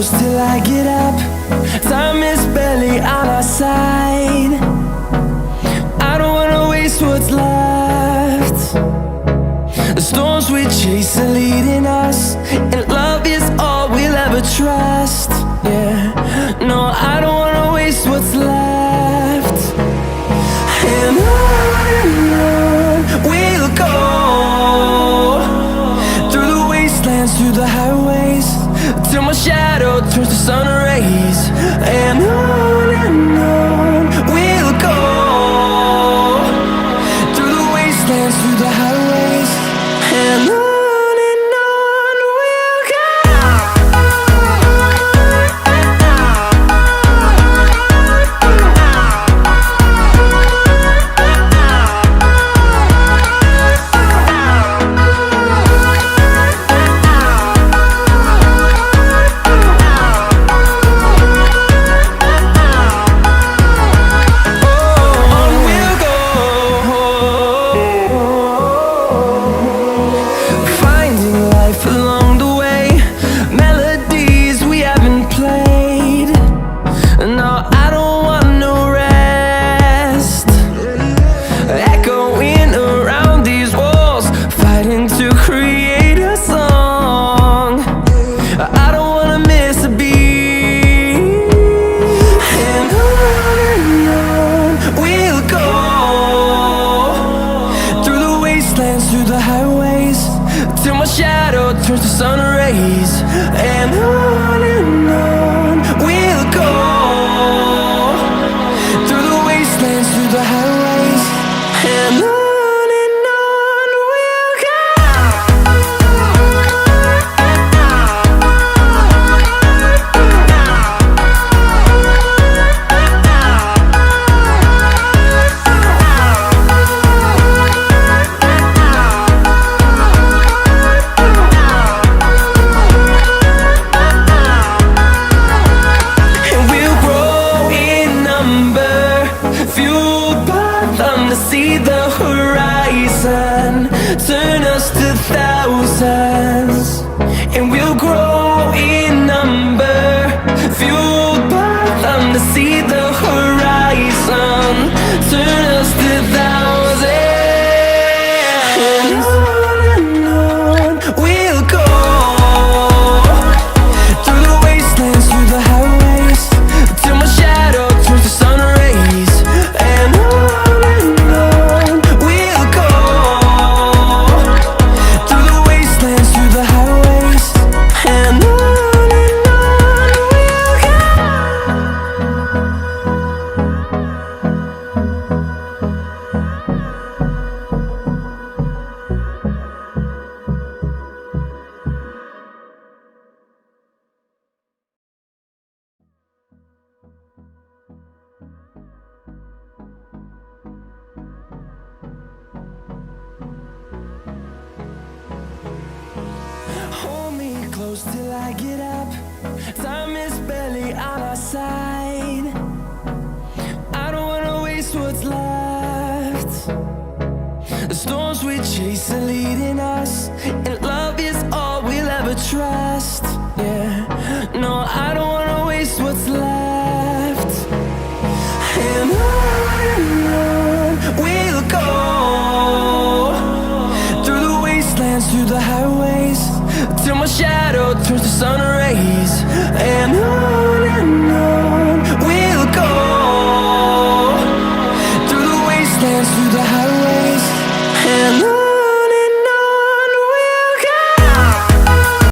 close till I get up. Time is barely on our side. I don't wanna waste what's left. The storms we chase are leading us, and love is all we'll ever trust. Yeah, no, I don't wanna waste what's left. And on we'll go, through the wastelands, through the highways, till my shadow turns to sun rays. And on we'll go, through the wastelands, through the highways, and on we'll go. Through the highways, till my shadow turns to sun rays. And on we'll go, through the wastelands, through the highways, and on we'll go. See the horizon, turn us to thousands, and we'll grow in number, fueled by them. To see the horizon, turn us to thousands, and on we'll go, through the wastelands, through the highways, till my shadow turns to sun rays. And hold me close till I get up. Time is barely on our side. I don't wanna waste what's left. The storms we chase are leading us, and love is all we'll ever trust. Yeah, no, I don't wanna waste what's left. And on we'll go, through the wastelands, through the highways, till my shadow turns to sun rays. And on we'll go, through the wastelands, through the highways.